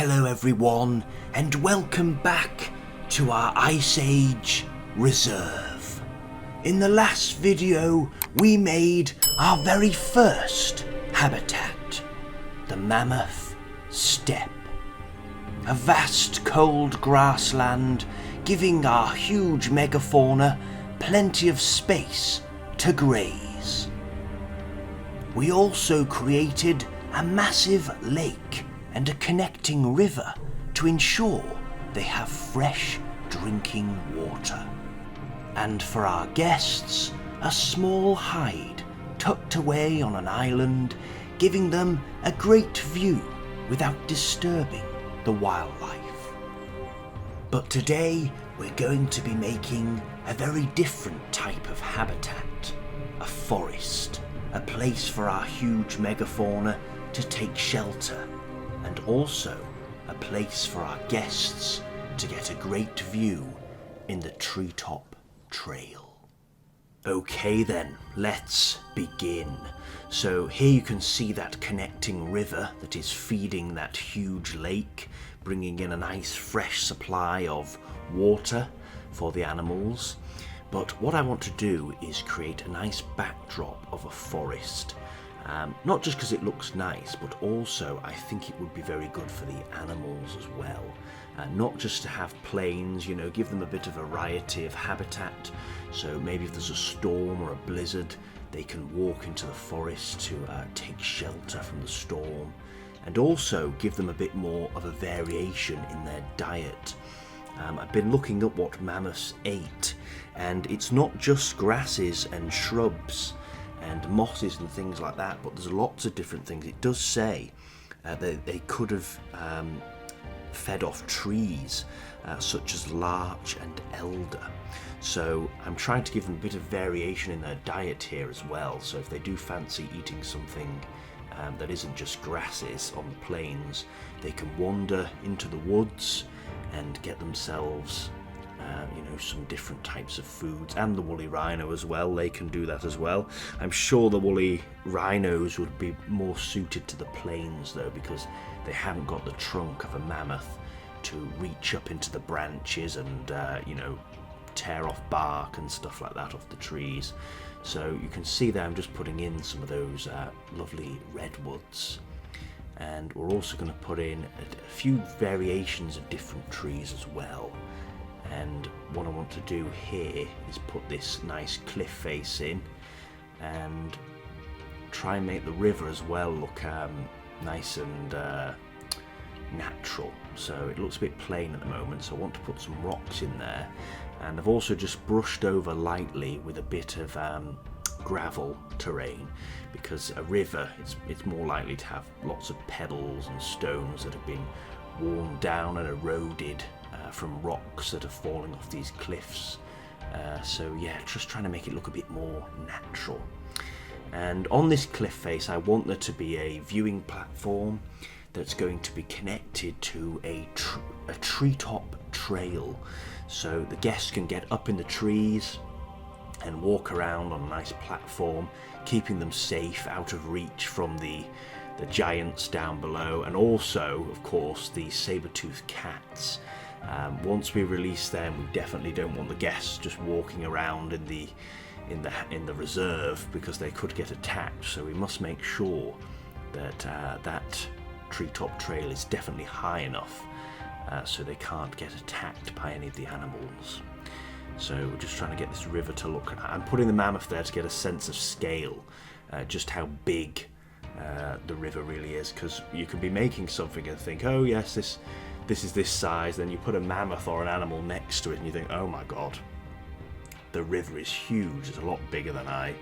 Hello everyone, and welcome back to our Ice Age Reserve. In the last video, we made our very first habitat, the Mammoth Steppe. A vast cold grassland giving our huge megafauna plenty of space to graze. We also created a massive lake and a connecting river to ensure they have fresh drinking water. And for our guests, a small hide tucked away on an island, giving them a great view without disturbing the wildlife. But today we're going to be making a very different type of habitat, a forest, a place for our huge megafauna to take shelter, and also a place for our guests to get a great view in the Treetop Trail. Okay then, let's begin. So here you can see that connecting river that is feeding that huge lake, bringing in a nice fresh supply of water for the animals. But what I want to do is create a nice backdrop of a forest. Not just because it looks nice, but also I think it would be very good for the animals as well. Not just to have plains, give them a bit of variety of habitat. So maybe if there's a storm or a blizzard, they can walk into the forest to take shelter from the storm. And also give them a bit more of a variation in their diet. I've been looking up what mammoths ate, and it's not just grasses and shrubs and mosses and things like that, but there's lots of different things. It does say that they could have fed off trees such as larch and elder. So I'm trying to give them a bit of variation in their diet here as well. So if they do fancy eating something that isn't just grasses on the plains, they can wander into the woods and get themselves some different types of foods. And the woolly rhino as well, they can do that as well. I'm sure the woolly rhinos would be more suited to the plains though, because they haven't got the trunk of a mammoth to reach up into the branches and tear off bark and stuff like that off the trees. So you can see there I'm just putting in some of those lovely redwoods. And we're also going to put in a few variations of different trees as well. And what I want to do here is put this nice cliff face in and try and make the river as well look nice and natural. So it looks a bit plain at the moment, so I want to put some rocks in there. And I've also just brushed over lightly with a bit of gravel terrain, because a river, it's more likely to have lots of pebbles and stones that have been worn down and eroded from rocks that are falling off these cliffs. So yeah, just trying to make it look a bit more natural. And on this cliff face I want there to be a viewing platform that's going to be connected to a treetop trail, so the guests can get up in the trees and walk around on a nice platform, keeping them safe out of reach from the giants down below, and also of course the saber-toothed cats. Once we release them, we definitely don't want the guests just walking around in the reserve, because they could get attacked. So we must make sure that that treetop trail is definitely high enough so they can't get attacked by any of the animals. So we're just trying to get this river to look. I'm putting the mammoth there to get a sense of scale, just how big the river really is, because you can be making something and think, oh yes, this is this size, then you put a mammoth or an animal next to it and you think, oh my god, the river is huge. It's a lot bigger than I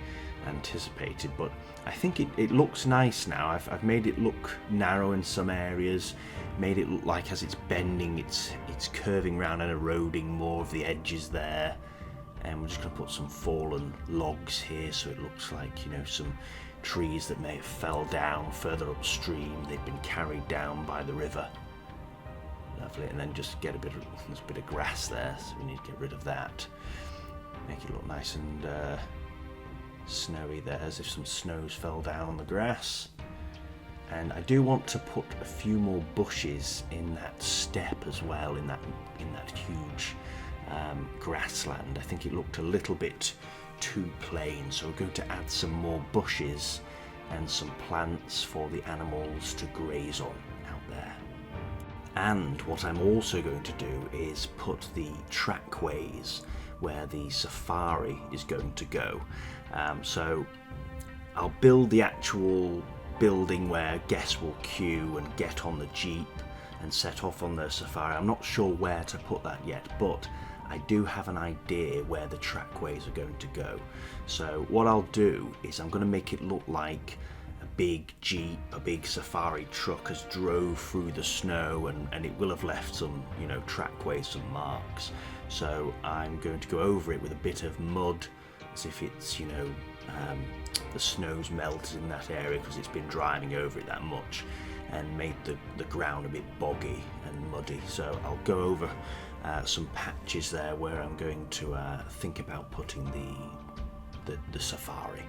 anticipated, but I think it looks nice now. I've made it look narrow in some areas, made it look like as it's bending, it's curving around and eroding more of the edges there. And we're just going to put some fallen logs here, so it looks like some trees that may have fell down further upstream. They've been carried down by the river. Lovely. And then just get there's a bit of grass there, so we need to get rid of that. Make it look nice and snowy there, as if some snows fell down on the grass. And I do want to put a few more bushes in that steppe as well, in that huge grassland. I think it looked a little bit too plain, so we're going to add some more bushes and some plants for the animals to graze on out there. And what I'm also going to do is put the trackways where the safari is going to go. So I'll build the actual building where guests will queue and get on the jeep and set off on their safari. I'm not sure where to put that yet, but I do have an idea where the trackways are going to go. So what I'll do is I'm going to make it look like a big jeep, a big safari truck has drove through the snow, and it will have left some, you know, trackways, some marks. So I'm going to go over it with a bit of mud, as if it's, you know, the snow's melted in that area because it's been driving over it that much, and made the ground a bit boggy and muddy. So I'll go over some patches there where I'm going to think about putting the safari.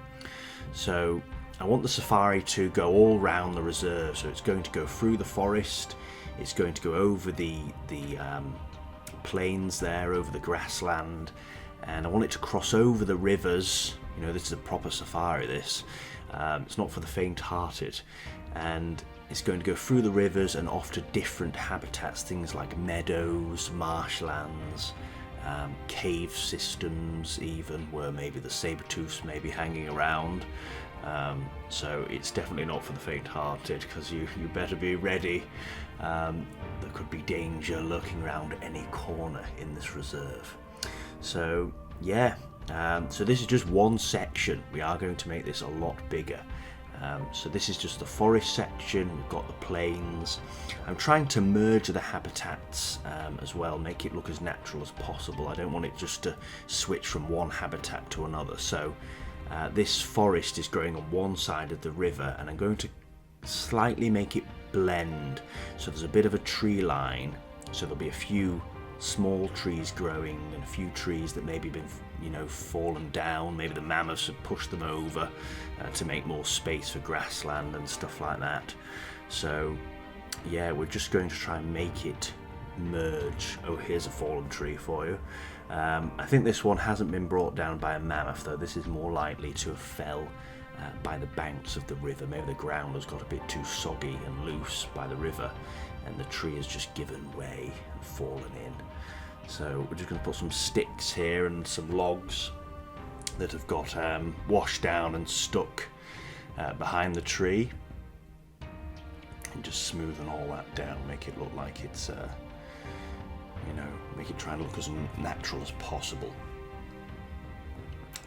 So I want the safari to go all round the reserve, so it's going to go through the forest, it's going to go over the plains there, over the grassland, and I want it to cross over the rivers. You know, this is a proper safari, this. It's not for the faint-hearted. And it's going to go through the rivers and off to different habitats, things like meadows, marshlands, cave systems even, where maybe the saber-tooths may be hanging around. So it's definitely not for the faint-hearted, because you better be ready. There could be danger lurking around any corner in this reserve. So yeah, so this is just one section. We are going to make this a lot bigger. So this is just the forest section. We've got the plains. I'm trying to merge the habitats as well, make it look as natural as possible. I don't want it just to switch from one habitat to another. So this forest is growing on one side of the river, and I'm going to slightly make it blend. So there's a bit of a tree line, so there'll be a few small trees growing and a few trees that maybe been, you know, fallen down. Maybe the mammoths have pushed them over to make more space for grassland and stuff like that. So yeah, we're just going to try and make it merge. Oh, here's a fallen tree for you. I think this one hasn't been brought down by a mammoth, though. This is more likely to have fell by the banks of the river. Maybe the ground has got a bit too soggy and loose by the river, and the tree has just given way and fallen in. So we're just going to put some sticks here and some logs that have got washed down and stuck behind the tree, and just smoothen all that down, make it look like it's you know, make it try and look as natural as possible.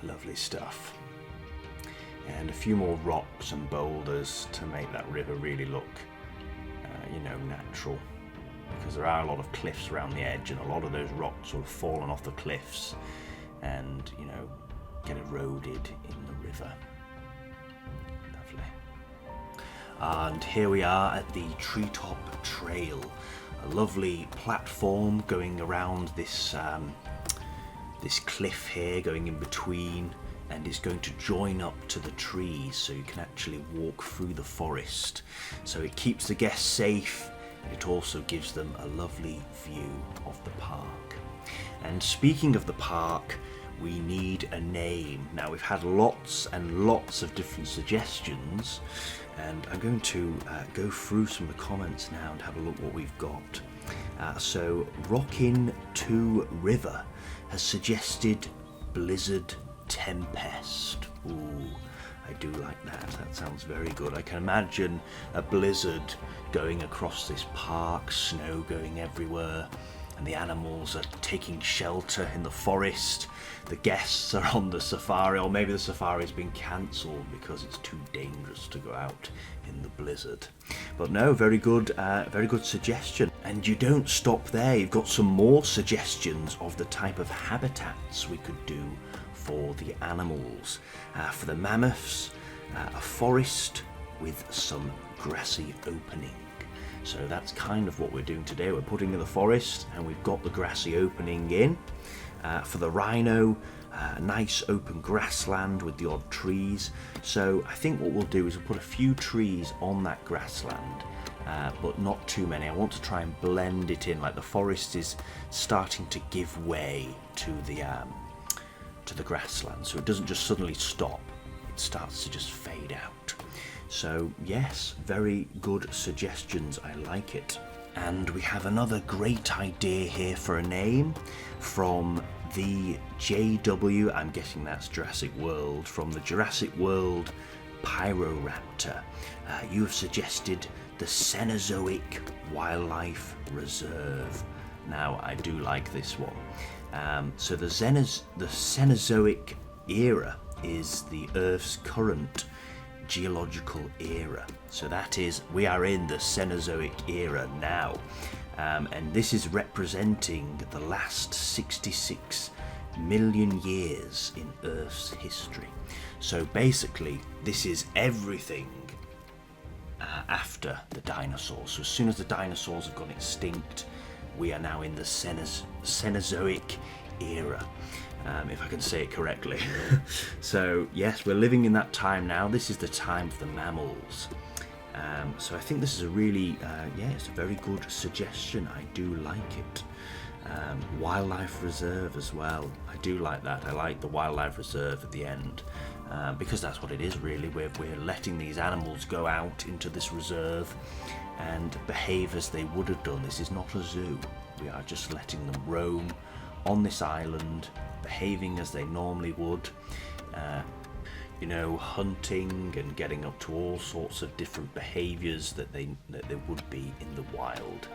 Lovely stuff. And a few more rocks and boulders to make that river really look you know, natural, because there are a lot of cliffs around the edge, and a lot of those rocks will have fallen off the cliffs and, you know, get eroded in the river. Lovely. And here we are at the Treetop Trail, a lovely platform going around this this cliff here, going in between, and it's going to join up to the trees, so you can actually walk through the forest. So it keeps the guests safe, and it also gives them a lovely view of the park. And speaking of the park, we need a name. Now, we've had lots and lots of different suggestions, and I'm going to go through some of the comments now and have a look what we've got. So Rockin' 2 River has suggested Blizzard Tempest. Ooh, I do like that. That sounds very good. I can imagine a blizzard going across this park, snow going everywhere, and the animals are taking shelter in the forest. The guests are on the safari, or maybe the safari's been cancelled because it's too dangerous to go out in the blizzard. But no, very good suggestion. And you don't stop there. You've got some more suggestions of the type of habitats we could do for the animals. For the mammoths, a forest with some grassy opening. So that's kind of what we're doing today. We're putting in the forest, and we've got the grassy opening in. For the rhino, a nice open grassland with the odd trees. So I think what we'll do is we'll put a few trees on that grassland, but not too many. I want to try and blend it in, like the forest is starting to give way to the grassland, so it doesn't just suddenly stop, it starts to just fade out. So yes, very good suggestions, I like it. And we have another great idea here for a name from the JW, I'm guessing that's Jurassic World, from the Jurassic World Pyroraptor. You have suggested the Cenozoic Wildlife Reserve. Now, I do like this one. So the Cenozoic era is the Earth's current geological era. So that is, we are in the Cenozoic era now. And this is representing the last 66 million years in Earth's history. So basically, this is everything after the dinosaurs. So as soon as the dinosaurs have gone extinct, we are now in the Cenozoic era, if I can say it correctly. So yes, we're living in that time now. This is the time of the mammals. So I think this is a really, it's a very good suggestion. I do like it. Wildlife reserve as well. I do like that. I like the wildlife reserve at the end, because that's what it is really. We're letting these animals go out into this reserve and behave as they would have done. This is not a zoo. We are just letting them roam on this island, behaving as they normally would. Hunting and getting up to all sorts of different behaviours that they would be in the wild.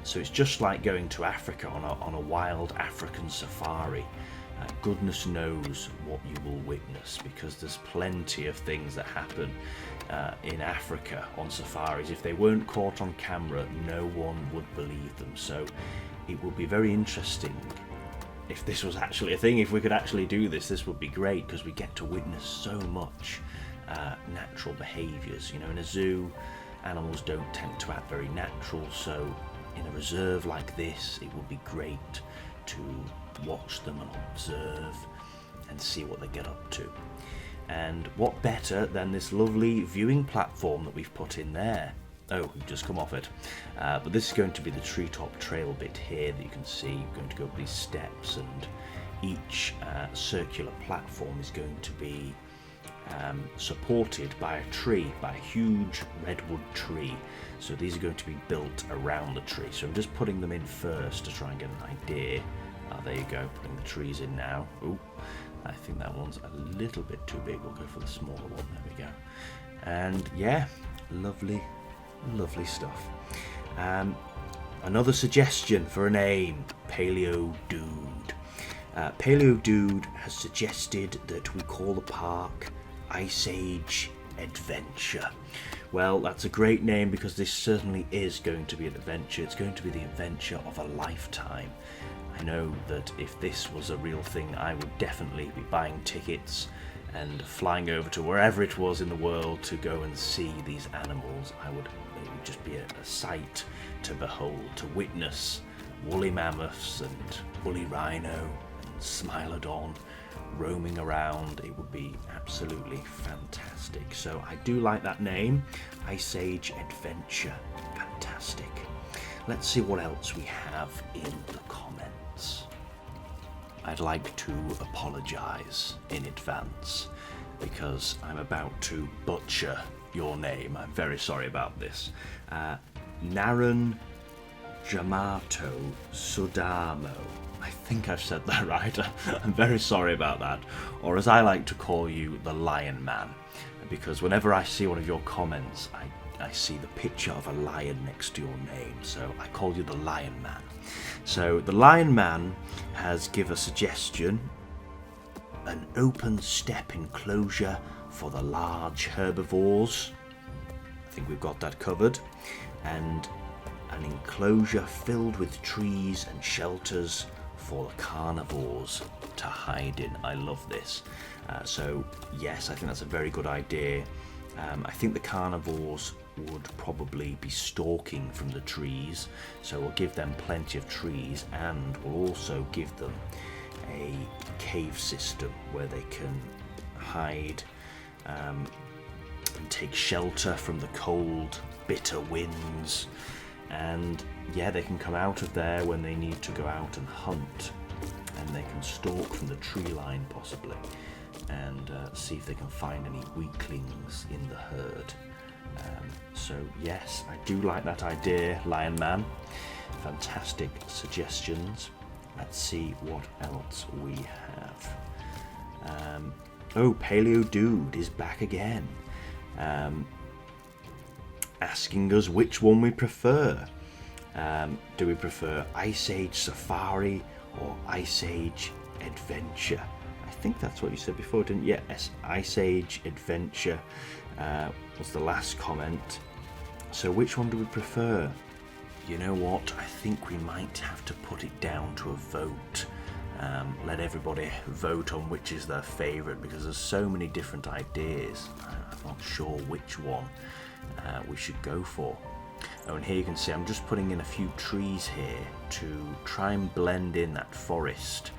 So it's just like going to Africa on a wild African safari. Goodness knows what you will witness, because there's plenty of things that happen in Africa on safaris. If they weren't caught on camera, no one would believe them. So it will be very interesting. If this was actually a thing, if we could actually do this, this would be great, because we get to witness so much natural behaviours. In a zoo, animals don't tend to act very natural, so in a reserve like this, it would be great to watch them and observe and see what they get up to. And what better than this lovely viewing platform that we've put in there. Oh, we've just come off it. But this is going to be the Treetop trail bit here that you can see. We're going to go up these steps, and each circular platform is going to be supported by a tree, by a huge redwood tree. So these are going to be built around the tree. So I'm just putting them in first to try and get an idea. There you go, putting the trees in now. Ooh, I think that one's a little bit too big. We'll go for the smaller one. There we go. And yeah, lovely stuff. Another suggestion for a name, Paleo Dude. Paleo Dude has suggested that we call the park Ice Age Adventure. Well, that's a great name, because this certainly is going to be an adventure. It's going to be the adventure of a lifetime. I know that if this was a real thing, I would definitely be buying tickets and flying over to wherever it was in the world to go and see these animals. It would just be a sight to behold, to witness woolly mammoths and woolly rhino and Smilodon roaming around. It would be absolutely fantastic. So I do like that name, Ice Age Adventure. Fantastic. Let's see what else we have in the comments. I'd like to apologise in advance, because I'm about to butcher your name. I'm very sorry about this. Naran Jamato Sudamo. I think I've said that right. I'm very sorry about that. Or as I like to call you, the Lion Man, because whenever I see one of your comments, I see the picture of a lion next to your name, so I call you the Lion Man. So the Lion Man has given a suggestion: an open steppe enclosure for the large herbivores. I think we've got that covered. And an enclosure filled with trees and shelters for the carnivores to hide in. I love this. So yes, I think that's a very good idea. I think the carnivores would probably be stalking from the trees, so we'll give them plenty of trees, and we'll also give them a cave system where they can hide and take shelter from the cold, bitter winds. And yeah, they can come out of there when they need to go out and hunt, and they can stalk from the tree line possibly and see if they can find any weaklings in the herd. So yes, I do like that idea, Lion Man. Fantastic suggestions. Let's see what else we have. Oh, Paleo Dude is back again, asking us which one we prefer. Do we prefer Ice Age Safari or Ice Age Adventure? I think that's what you said before, didn't you? Yes, Ice Age Adventure was the last comment. So which one do we prefer? You know what? I think we might have to put it down to a vote. Let everybody vote on which is their favourite, because there's so many different ideas. I'm not sure which one we should go for. Oh, and here you can see I'm just putting in a few trees here to try and blend in that forest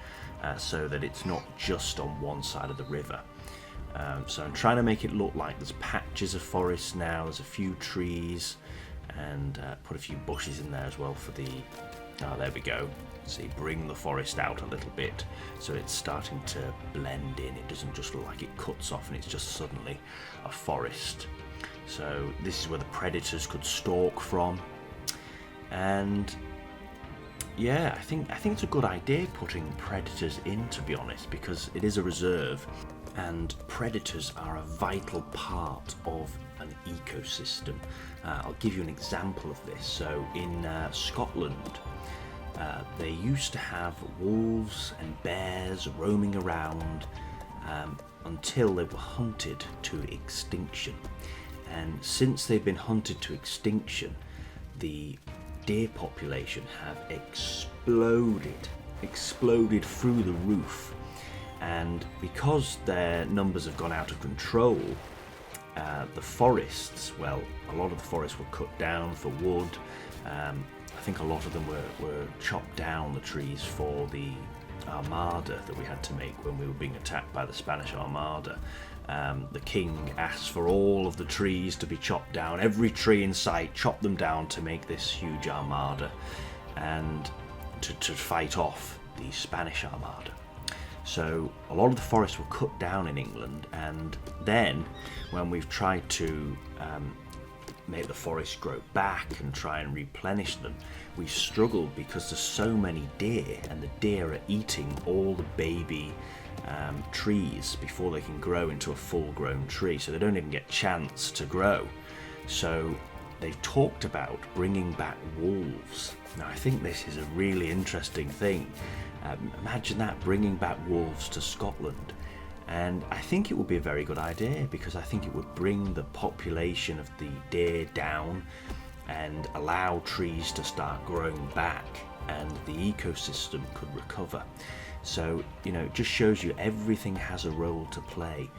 so that it's not just on one side of the river. So I'm trying to make it look like there's patches of forest now, there's a few trees, and put a few bushes in there as well for the... Oh, there we go. See, bring the forest out a little bit so it's starting to blend in. It doesn't just look like it cuts off and it's just suddenly a forest. So this is where the predators could stalk from. And yeah, I think it's a good idea putting predators in, to be honest, because it is a reserve and predators are a vital part of an ecosystem. I'll give you an example of this. So in Scotland, they used to have wolves and bears roaming around until they were hunted to extinction. And since they've been hunted to extinction, the deer population have exploded through the roof. And because their numbers have gone out of control, the forests, well, a lot of the forests were cut down for wood. I think a lot of them were chopped down, the trees, for the armada that we had to make when we were being attacked by the Spanish Armada. The king asked for all of the trees to be chopped down, every tree in sight, chop them down to make this huge armada and to fight off the Spanish Armada. So a lot of the forests were cut down in England, and then when we've tried to make the forests grow back and try and replenish them, we've struggled because there's so many deer, and the deer are eating all the baby trees before they can grow into a full-grown tree, so they don't even get a chance to grow. So they've talked about bringing back wolves. Now I think this is a really interesting thing. Imagine that, bringing back wolves to Scotland. And I think it would be a very good idea, because I think it would bring the population of the deer down and allow trees to start growing back, and the ecosystem could recover. So, you know, it just shows you everything has a role to play.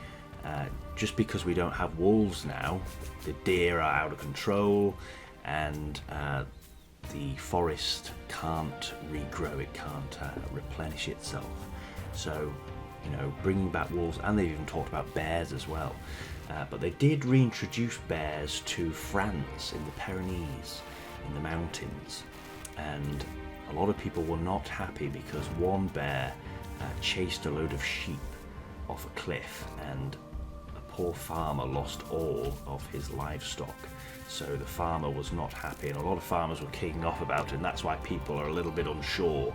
Just because we don't have wolves now, the deer are out of control, and the forest can't regrow, it can't replenish itself. So, you know, bringing back wolves, and they've even talked about bears as well. But they did reintroduce bears to France in the Pyrenees, in the mountains. And a lot of people were not happy because one bear chased a load of sheep off a cliff, and a poor farmer lost all of his livestock. So the farmer was not happy, and a lot of farmers were kicking off about it, and that's why people are a little bit unsure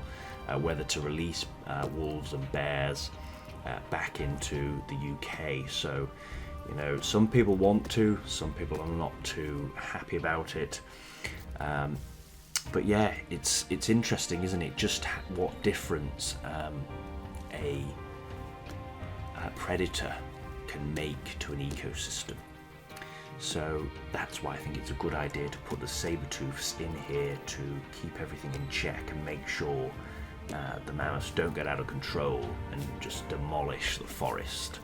whether to release wolves and bears back into the UK. So, you know, some people want to, some people are not too happy about it. But yeah, it's interesting, isn't it? Just what difference a predator can make to an ecosystem. So that's why I think it's a good idea to put the saber-tooths in here to keep everything in check and make sure the mammoths don't get out of control and just demolish the forest.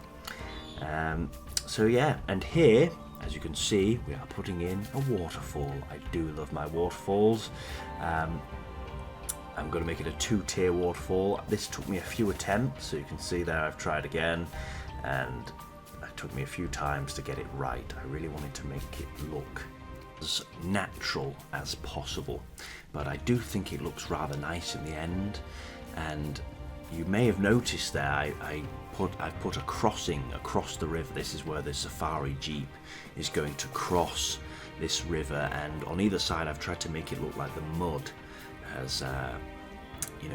So yeah, and here, as you can see, we are putting in a waterfall. I do love my waterfalls. I'm going to make it a 2-tier waterfall. This took me a few attempts, so you can see there I've tried again, and it took me a few times to get it right. I really wanted to make it look as natural as possible, but I do think it looks rather nice in the end. And you may have noticed there I put a crossing across the river. This is where the safari jeep is going to cross this river, and on either side I've tried to make it look like the mud has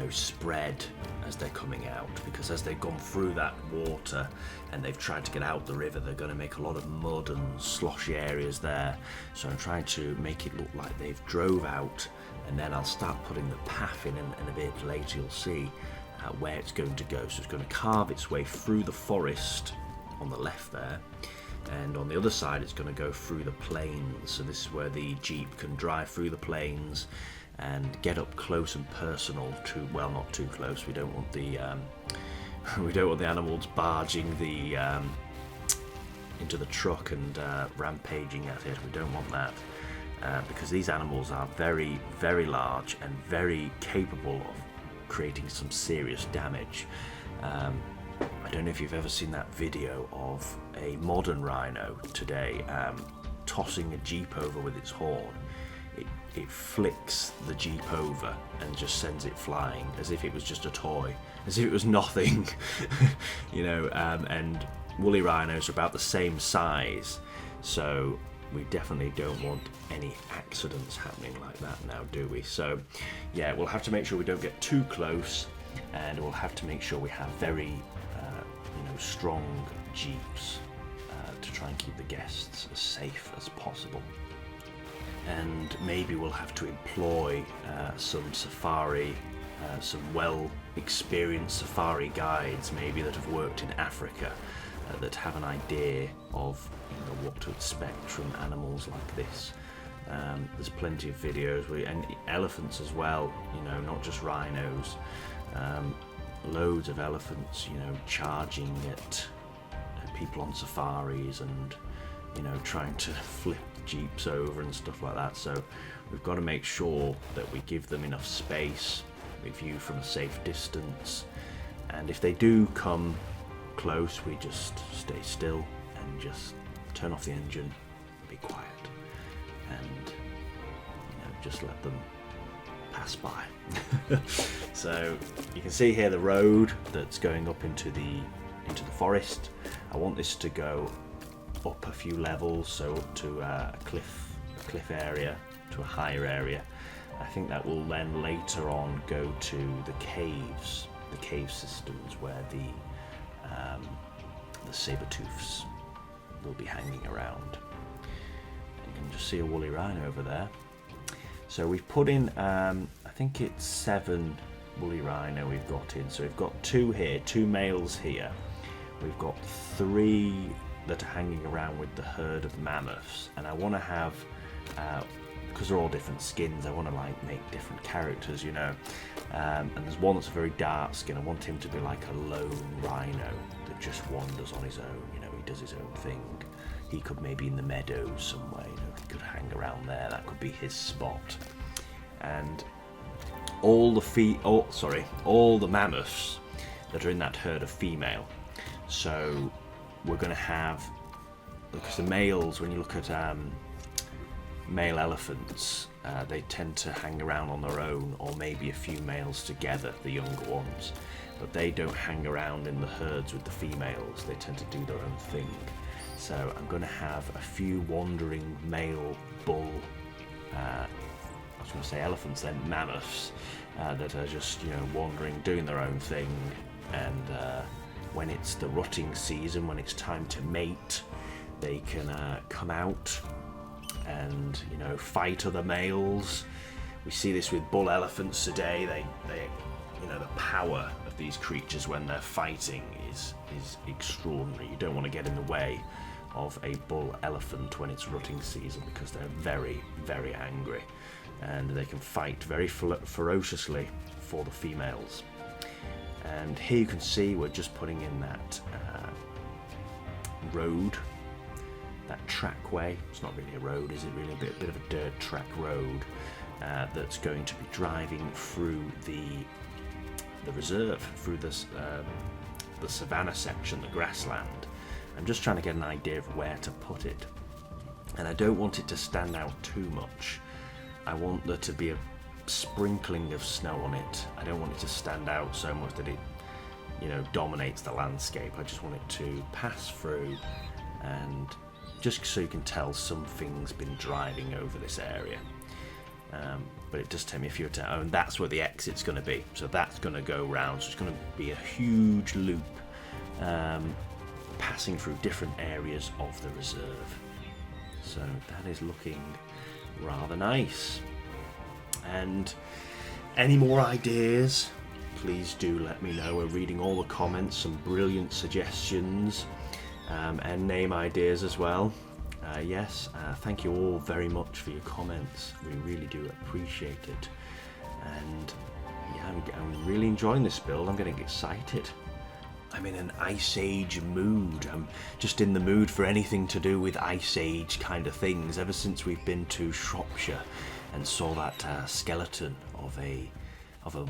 spread as they're coming out, because as they've gone through that water and they've tried to get out the river, they're going to make a lot of mud and sloshy areas there. So I'm trying to make it look like they've drove out, and then I'll start putting the path in, and a bit later you'll see where it's going to go. So it's going to carve its way through the forest on the left there, and on the other side it's going to go through the plains. So this is where the jeep can drive through the plains and get up close and personal to, well, not too close. We don't want the animals barging into the truck and rampaging at it. We don't want that, because these animals are very, very large and very capable of creating some serious damage. I don't know if you've ever seen that video of a modern rhino today tossing a jeep over with its horn. It flicks the jeep over and just sends it flying as if it was just a toy, as if it was nothing. And woolly rhinos are about the same size, so we definitely don't want any accidents happening like that now, do we? So yeah, we'll have to make sure we don't get too close, and we'll have to make sure we have very strong jeeps to try and keep the guests as safe as possible. And maybe we'll have to employ some well experienced safari guides, maybe that have worked in Africa, that have an idea of what to expect from animals like this. There's plenty of videos and elephants as well, not just rhinos. Loads of elephants, charging at people on safaris and trying to flip jeeps over and stuff like that. So we've got to make sure that we give them enough space, we view from a safe distance, and if they do come close, we just stay still and just turn off the engine, be quiet, and just let them pass by. So you can see here the road that's going up into the forest. I want this to go up a few levels, so up to a cliff area, to a higher area. I think that will then later on go to the cave systems where the saber-tooths will be hanging around. You can just see a woolly rhino over there. So we've put in, I think it's 7 woolly rhino we've got in. So we've got 2 here, 2 males here. We've got 3 that are hanging around with the herd of mammoths, and I want to have, because they're all different skins, I want to make different characters, and there's one that's a very dark skin. I want him to be like a lone rhino that just wanders on his own, he does his own thing. He could maybe in the meadows somewhere, he could hang around there, that could be his spot. And all the mammoths that are in that herd are female. So we're going to have, because the males, when you look at male elephants, they tend to hang around on their own, or maybe a few males together, the younger ones, but they don't hang around in the herds with the females. They tend to do their own thing. So I'm going to have a few wandering male bull, I was going to say elephants then, mammoths, that are just wandering, doing their own thing, and when it's the rutting season, when it's time to mate, they can come out and fight other males. We see this with bull elephants today. They the power of these creatures when they're fighting is extraordinary. You don't want to get in the way of a bull elephant when it's rutting season, because they're very, very angry, and they can fight very ferociously for the females. And here you can see we're just putting in that road, that trackway. It's not really a road, is it? Really a bit of a dirt track road that's going to be driving through the reserve, through this the savannah section, the grassland. I'm just trying to get an idea of where to put it, and I don't want it to stand out too much. I want there to be a sprinkling of snow on it. I don't want it to stand out so much that it, you know, dominates the landscape. I just want it to pass through, and just so you can tell something's been driving over this area. But it does tell me if you're to, and that's where the exit's going to be. So that's going to go round. So it's going to be a huge loop, passing through different areas of the reserve. So that is looking rather nice. And any more ideas, please do let me know. We're reading all the comments, some brilliant suggestions, and name ideas as well. Yes, thank you all very much for your comments. We really do appreciate it. And yeah, I'm really enjoying this build. I'm getting excited. I'm in an Ice Age mood. I'm just in the mood for anything to do with Ice Age kind of things. Ever since we've been to Shropshire and saw that skeleton of a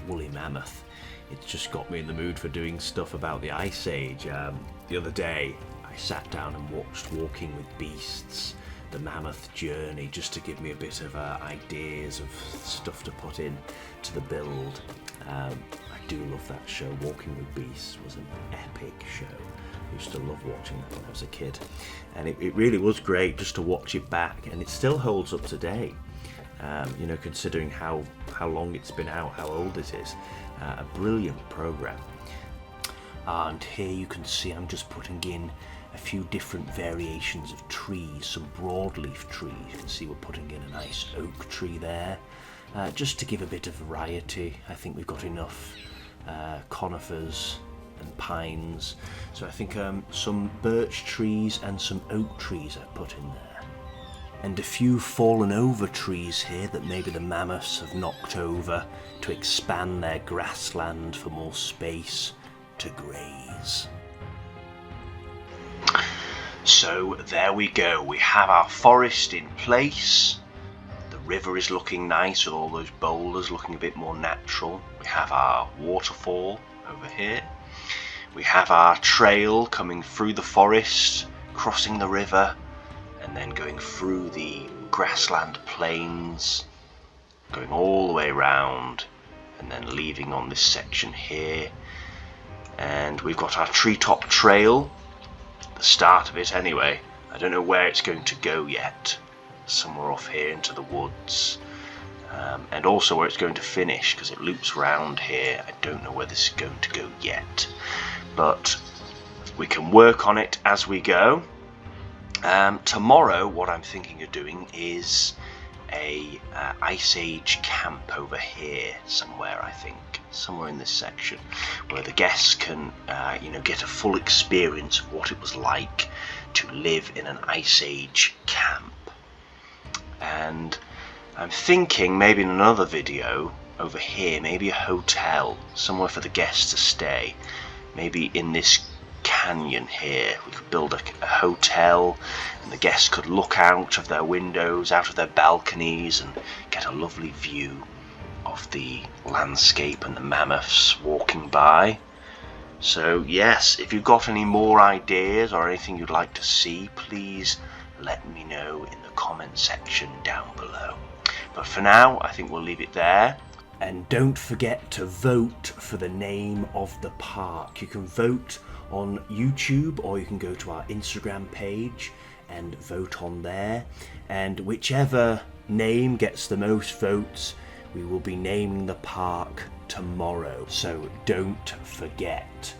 woolly mammoth, it's just got me in the mood for doing stuff about the Ice Age. The other day I sat down and watched Walking with Beasts, the Mammoth Journey, just to give me a bit of ideas of stuff to put in to the build. I do love that show. Walking with Beasts was an epic show. I used to love watching that when I was a kid, and it really was great just to watch it back, and it still holds up today. You know, considering how long it's been out, how old it is. A brilliant program. And here you can see I'm just putting in a few different variations of trees, some broadleaf trees. You can see we're putting in a nice oak tree there, just to give a bit of variety. I think we've got enough conifers and pines, so I think some birch trees and some oak trees I've put in there. And a few fallen over trees here that maybe the mammoths have knocked over to expand their grassland for more space to graze. So there we go, we have our forest in place. The river is looking nice with all those boulders looking a bit more natural. We have our waterfall over here. We have our trail coming through the forest, crossing the river, and then going through the grassland plains, going all the way around, and then leaving on this section here. And we've got our Treetop trail, the start of it anyway. I don't know where it's going to go yet, somewhere off here into the woods, and also where it's going to finish, because it loops round here. I don't know where this is going to go yet, but we can work on it as we go. Tomorrow what I'm thinking of doing is a Ice Age camp over here somewhere, I think, somewhere in this section, where the guests can you know, get a full experience of what it was like to live in an Ice Age camp. And I'm thinking maybe in another video over here, maybe a hotel, somewhere for the guests to stay, maybe in this canyon here. We could build a hotel, and the guests could look out of their windows, out of their balconies, and get a lovely view of the landscape and the mammoths walking by. So yes, if you've got any more ideas or anything you'd like to see, please let me know in the comment section down below. But for now, I think we'll leave it there. And don't forget to vote for the name of the park. You can vote on YouTube, or you can go to our Instagram page and vote on there, and whichever name gets the most votes, we will be naming the park tomorrow, so don't forget.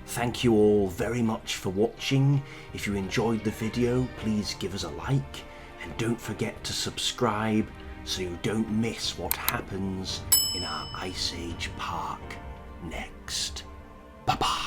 Thank you all very much for watching. If you enjoyed the video, please give us a like, and don't forget to subscribe so you don't miss what happens in our Ice Age park next. Bye bye.